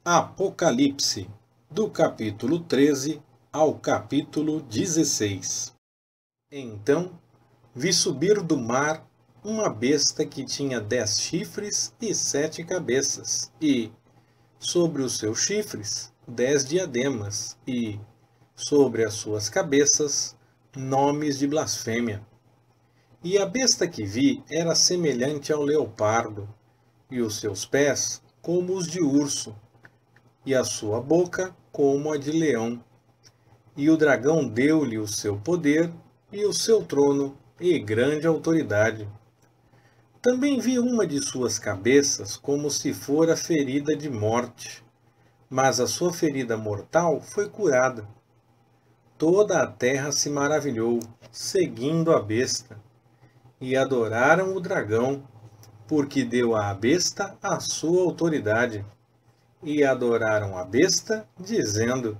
Apocalipse, do capítulo 13 ao capítulo 16. Então vi subir do mar uma besta que tinha 10 chifres e 7 cabeças, e, sobre os seus chifres, 10 diademas, e, sobre as suas cabeças, nomes de blasfêmia. E a besta que vi era semelhante ao leopardo, e os seus pés como os de urso, e a sua boca como a de leão. E o dragão deu-lhe o seu poder, e o seu trono, e grande autoridade. Também vi uma de suas cabeças como se fora ferida de morte, mas a sua ferida mortal foi curada. Toda a terra se maravilhou, seguindo a besta, e adoraram o dragão, porque deu à besta a sua autoridade. E adoraram a besta, dizendo: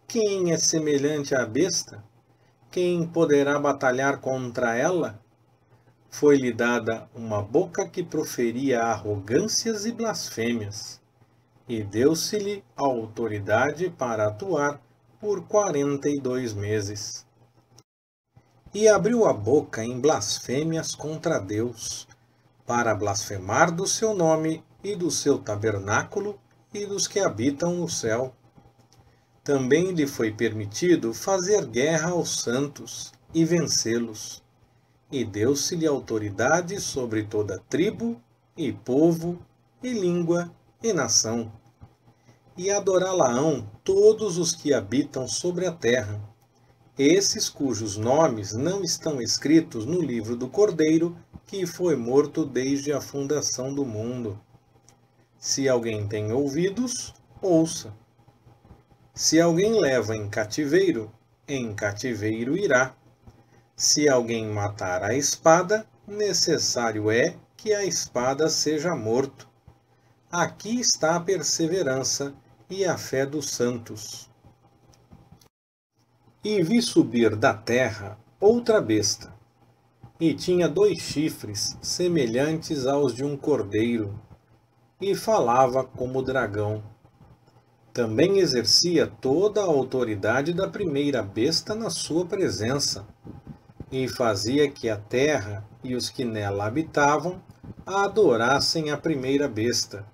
Quem é semelhante à besta? Quem poderá batalhar contra ela? Foi-lhe dada uma boca que proferia arrogâncias e blasfêmias, e deu-se-lhe a autoridade para atuar por 42 meses. E abriu a boca em blasfêmias contra Deus, para blasfemar do seu nome e do seu tabernáculo e dos que habitam no céu. Também lhe foi permitido fazer guerra aos santos e vencê-los. E deu-se-lhe autoridade sobre toda tribo, e povo, e língua, e nação. E adorá-la-ão todos os que habitam sobre a terra, esses cujos nomes não estão escritos no livro do Cordeiro, que foi morto desde a fundação do mundo. Se alguém tem ouvidos, ouça. Se alguém leva em cativeiro irá. Se alguém matar a espada, necessário é que a espada seja morto. Aqui está a perseverança e a fé dos santos. E vi subir da terra outra besta, e tinha 2 chifres semelhantes aos de um cordeiro, e falava como dragão. Também exercia toda a autoridade da primeira besta na sua presença, e fazia que a terra e os que nela habitavam a adorassem a primeira besta,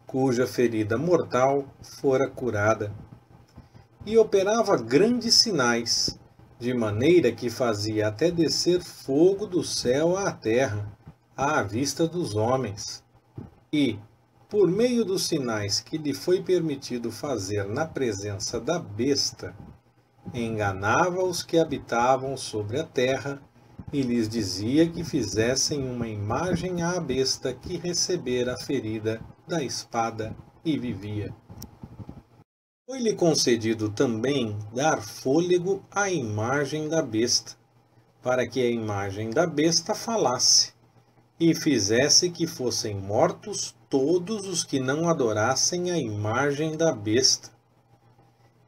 cuja ferida mortal fora curada. E operava grandes sinais, de maneira que fazia até descer fogo do céu à terra, à vista dos homens. E, por meio dos sinais que lhe foi permitido fazer na presença da besta, enganava os que habitavam sobre a terra e lhes dizia que fizessem uma imagem à besta que recebera a ferida da espada e vivia. Foi-lhe concedido também dar fôlego à imagem da besta, para que a imagem da besta falasse, e fizesse que fossem mortos todos os que não adorassem a imagem da besta.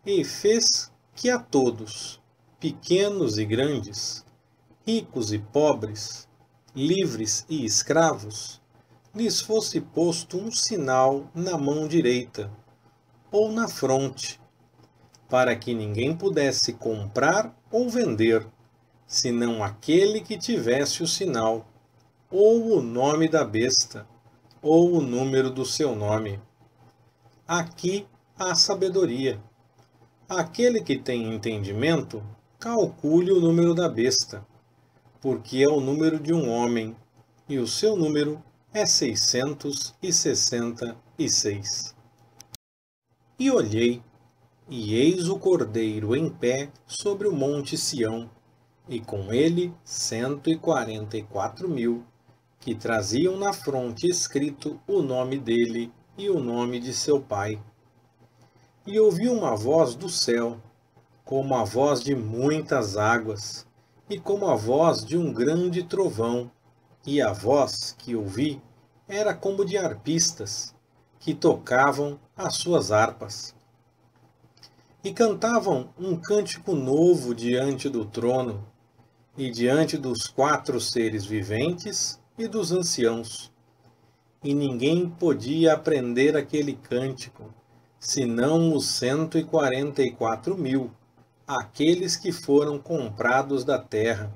E fez que a todos, pequenos e grandes, ricos e pobres, livres e escravos, lhes fosse posto um sinal na mão direita, ou na fronte, para que ninguém pudesse comprar ou vender, senão aquele que tivesse o sinal, ou o nome da besta, ou o número do seu nome. Aqui há sabedoria. Aquele que tem entendimento, calcule o número da besta, porque é o número de um homem, e o seu número é 666. E olhei, e eis o Cordeiro em pé sobre o monte Sião, e com ele 144.000, que traziam na fronte escrito o nome dele e o nome de seu pai. E ouvi uma voz do céu, como a voz de muitas águas, e como a voz de um grande trovão, e a voz que ouvi era como de arpistas, que tocavam as suas harpas. E cantavam um cântico novo diante do trono, e diante dos 4 seres viventes e dos anciãos. E ninguém podia aprender aquele cântico, senão os 144.000, aqueles que foram comprados da terra.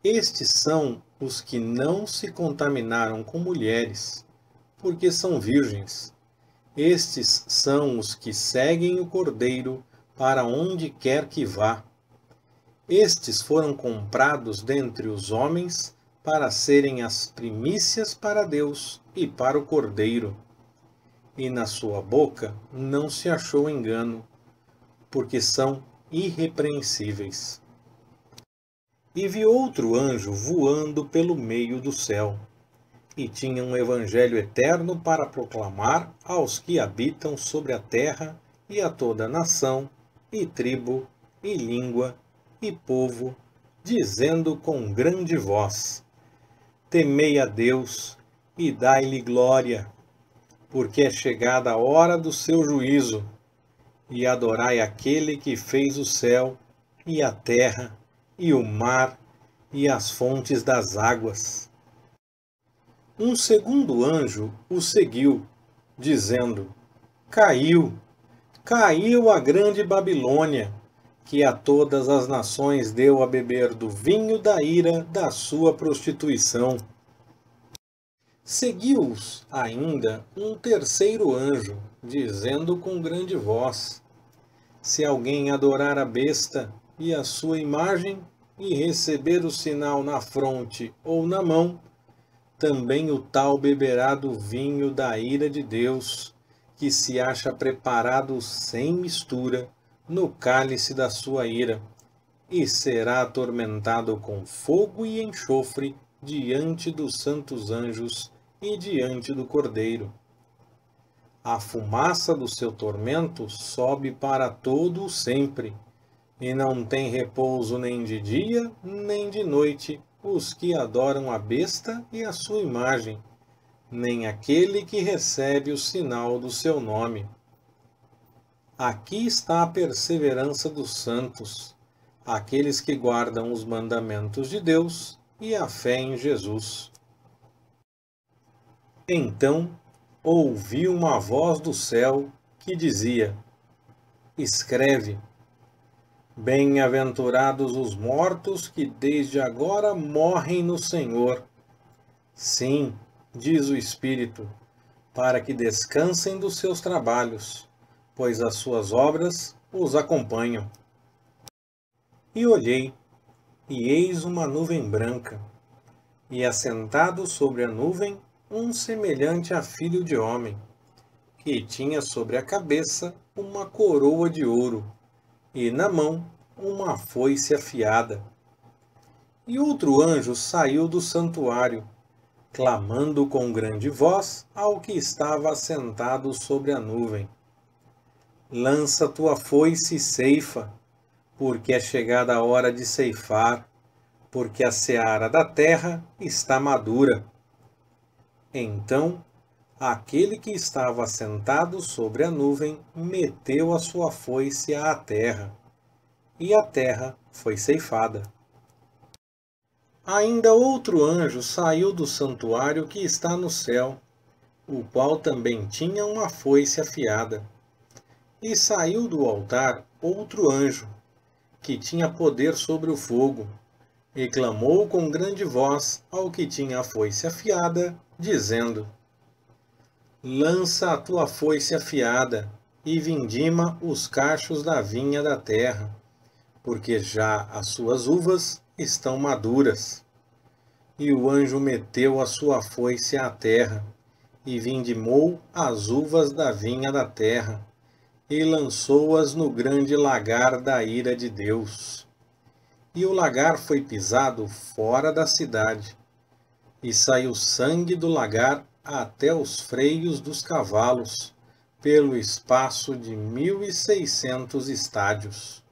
Estes são os que não se contaminaram com mulheres, porque são virgens. Estes são os que seguem o Cordeiro para onde quer que vá. Estes foram comprados dentre os homens para serem as primícias para Deus e para o Cordeiro. E na sua boca não se achou engano, porque são irrepreensíveis. E vi outro anjo voando pelo meio do céu, e tinha um evangelho eterno para proclamar aos que habitam sobre a terra e a toda nação, e tribo, e língua, e povo, dizendo com grande voz: Temei a Deus e dai-lhe glória, porque é chegada a hora do seu juízo, e adorai aquele que fez o céu, e a terra, e o mar, e as fontes das águas. Um segundo anjo o seguiu, dizendo: Caiu, caiu a grande Babilônia, que a todas as nações deu a beber do vinho da ira da sua prostituição. Seguiu-os ainda um terceiro anjo, dizendo com grande voz: Se alguém adorar a besta e a sua imagem, e receber o sinal na fronte ou na mão, também o tal beberá do vinho da ira de Deus, que se acha preparado sem mistura no cálice da sua ira, e será atormentado com fogo e enxofre diante dos santos anjos e diante do Cordeiro. A fumaça do seu tormento sobe para todo o sempre, e não tem repouso nem de dia, nem de noite, os que adoram a besta e a sua imagem, nem aquele que recebe o sinal do seu nome. Aqui está a perseverança dos santos, aqueles que guardam os mandamentos de Deus e a fé em Jesus. Então ouvi uma voz do céu que dizia: Escreve: Bem-aventurados os mortos que desde agora morrem no Senhor. Sim, diz o Espírito, para que descansem dos seus trabalhos, pois as suas obras os acompanham. E olhei, e eis uma nuvem branca, e assentado sobre a nuvem um semelhante a filho de homem, que tinha sobre a cabeça uma coroa de ouro, e na mão uma foice afiada. E outro anjo saiu do santuário, clamando com grande voz ao que estava assentado sobre a nuvem: Lança tua foice e ceifa, porque é chegada a hora de ceifar, porque a seara da terra está madura. Então aquele que estava assentado sobre a nuvem meteu a sua foice à terra, e a terra foi ceifada. Ainda outro anjo saiu do santuário que está no céu, o qual também tinha uma foice afiada. E saiu do altar outro anjo, que tinha poder sobre o fogo, e clamou com grande voz ao que tinha a foice afiada, dizendo: Lança a tua foice afiada, e vindima os cachos da vinha da terra, porque já as suas uvas estão maduras. E o anjo meteu a sua foice à terra, e vindimou as uvas da vinha da terra, e lançou-as no grande lagar da ira de Deus. E o lagar foi pisado fora da cidade, e saiu sangue do lagar até os freios dos cavalos, pelo espaço de 1.600 estádios.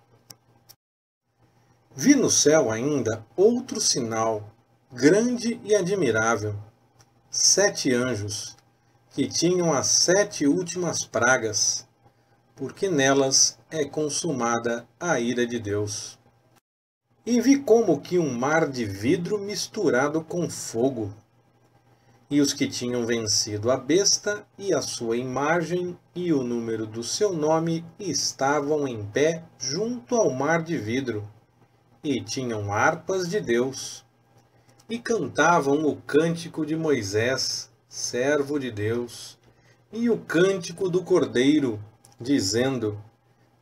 Vi no céu ainda outro sinal, grande e admirável: 7 anjos, que tinham as 7 últimas pragas, porque nelas é consumada a ira de Deus. E vi como que um mar de vidro misturado com fogo. E os que tinham vencido a besta e a sua imagem e o número do seu nome estavam em pé junto ao mar de vidro, e tinham harpas de Deus, e cantavam o cântico de Moisés, servo de Deus, e o cântico do Cordeiro, dizendo: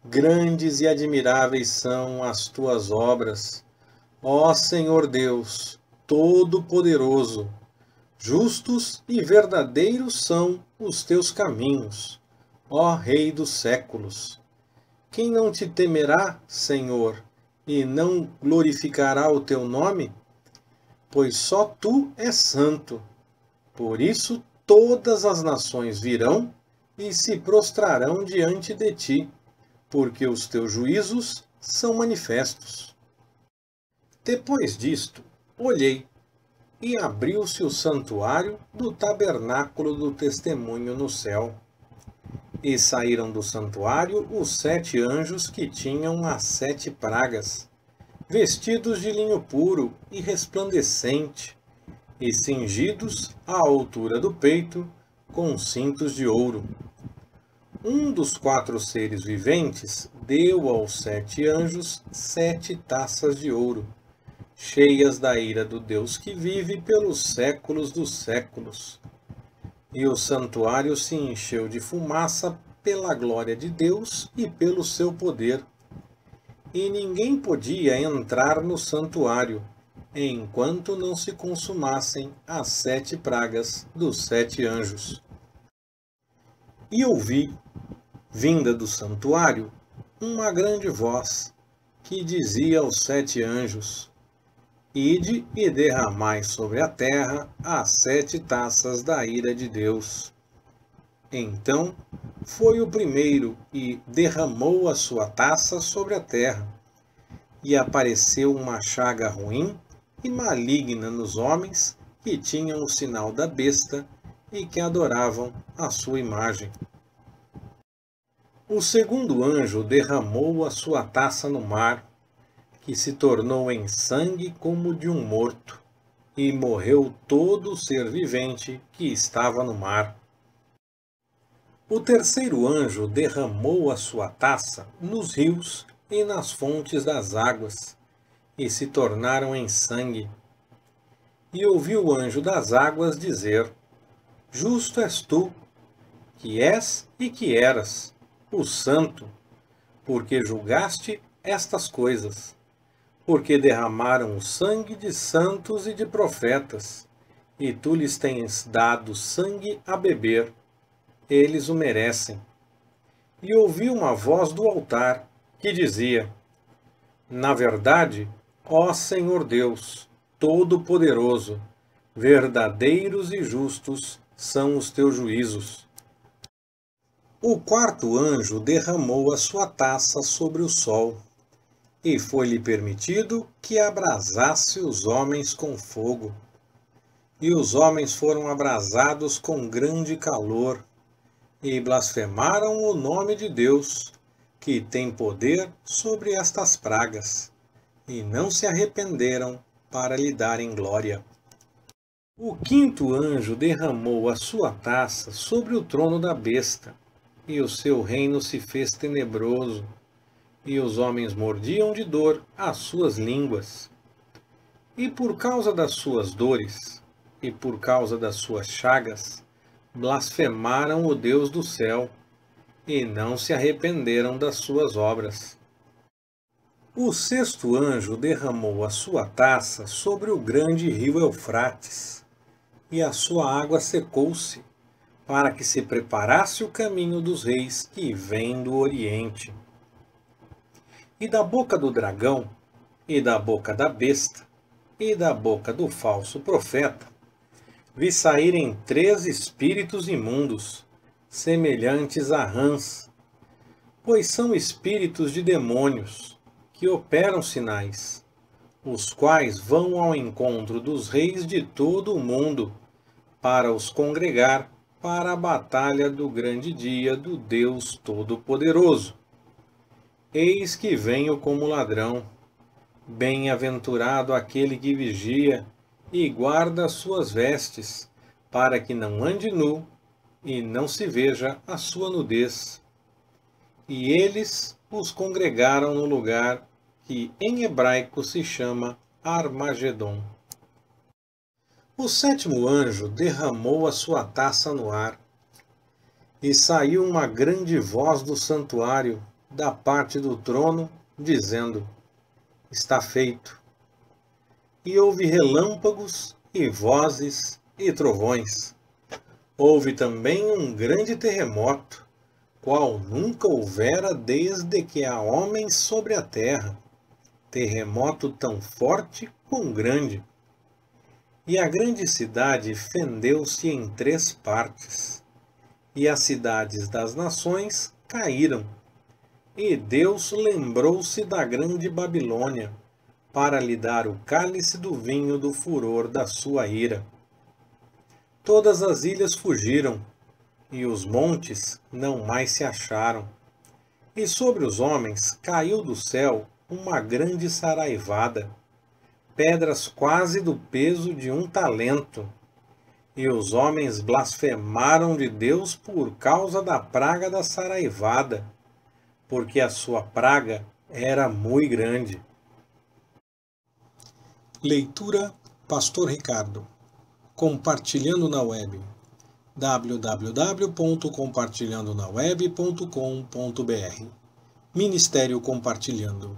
Grandes e admiráveis são as tuas obras, ó Senhor Deus, Todo-Poderoso. Justos e verdadeiros são os teus caminhos, ó Rei dos séculos. Quem não te temerá, Senhor, e não glorificará o teu nome? Pois só tu és santo. Por isso todas as nações virão e se prostrarão diante de ti, porque os teus juízos são manifestos. Depois disto, olhei, e abriu-se o santuário do tabernáculo do testemunho no céu. E saíram do santuário os 7 anjos que tinham as 7 pragas, vestidos de linho puro e resplandecente, e cingidos à altura do peito com cintos de ouro. Um dos 4 seres viventes deu aos 7 anjos 7 taças de ouro, cheias da ira do Deus que vive pelos séculos dos séculos. E o santuário se encheu de fumaça pela glória de Deus e pelo seu poder. E ninguém podia entrar no santuário, enquanto não se consumassem as 7 pragas dos 7 anjos. E ouvi, vinda do santuário, uma grande voz, que dizia aos 7 anjos: Ide e derramai sobre a terra as 7 taças da ira de Deus. Então foi o primeiro e derramou a sua taça sobre a terra. E apareceu uma chaga ruim e maligna nos homens que tinham o sinal da besta e que adoravam a sua imagem. O segundo anjo derramou a sua taça no mar, que se tornou em sangue como de um morto, e morreu todo o ser vivente que estava no mar. O terceiro anjo derramou a sua taça nos rios e nas fontes das águas, e se tornaram em sangue. E ouvi o anjo das águas dizer: Justo és tu, que és e que eras, o Santo, porque julgaste estas coisas. Porque derramaram o sangue de santos e de profetas, e tu lhes tens dado sangue a beber. Eles o merecem. E ouvi uma voz do altar, que dizia: Na verdade, ó Senhor Deus, Todo-Poderoso, verdadeiros e justos são os teus juízos. O quarto anjo derramou a sua taça sobre o sol, e foi-lhe permitido que abrasasse os homens com fogo. E os homens foram abrasados com grande calor, e blasfemaram o nome de Deus, que tem poder sobre estas pragas, e não se arrependeram para lhe darem glória. O quinto anjo derramou a sua taça sobre o trono da besta, e o seu reino se fez tenebroso, e os homens mordiam de dor as suas línguas. E por causa das suas dores, e por causa das suas chagas, blasfemaram o Deus do céu, e não se arrependeram das suas obras. O sexto anjo derramou a sua taça sobre o grande rio Eufrates, e a sua água secou-se, para que se preparasse o caminho dos reis que vêm do Oriente. E da boca do dragão, e da boca da besta, e da boca do falso profeta, vi saírem 3 espíritos imundos, semelhantes a rãs, pois são espíritos de demônios, que operam sinais, os quais vão ao encontro dos reis de todo o mundo, para os congregar para a batalha do grande dia do Deus Todo-Poderoso. Eis que venho como ladrão. Bem-aventurado aquele que vigia e guarda as suas vestes, para que não ande nu e não se veja a sua nudez. E eles os congregaram no lugar que em hebraico se chama Armagedon. O sétimo anjo derramou a sua taça no ar, e saiu uma grande voz do santuário, da parte do trono, dizendo: Está feito. E houve relâmpagos, e vozes, e trovões. Houve também um grande terremoto, qual nunca houvera desde que há homens sobre a terra, terremoto tão forte quão grande. E a grande cidade fendeu-se em 3 partes, e as cidades das nações caíram. E Deus lembrou-se da grande Babilônia, para lhe dar o cálice do vinho do furor da sua ira. Todas as ilhas fugiram, e os montes não mais se acharam. E sobre os homens caiu do céu uma grande saraivada, pedras quase do peso de 1 talento. E os homens blasfemaram de Deus por causa da praga da saraivada, porque a sua praga era muito grande. Leitura Pastor Ricardo. Compartilhando na web. www.compartilhandonaweb.com.br Ministério Compartilhando.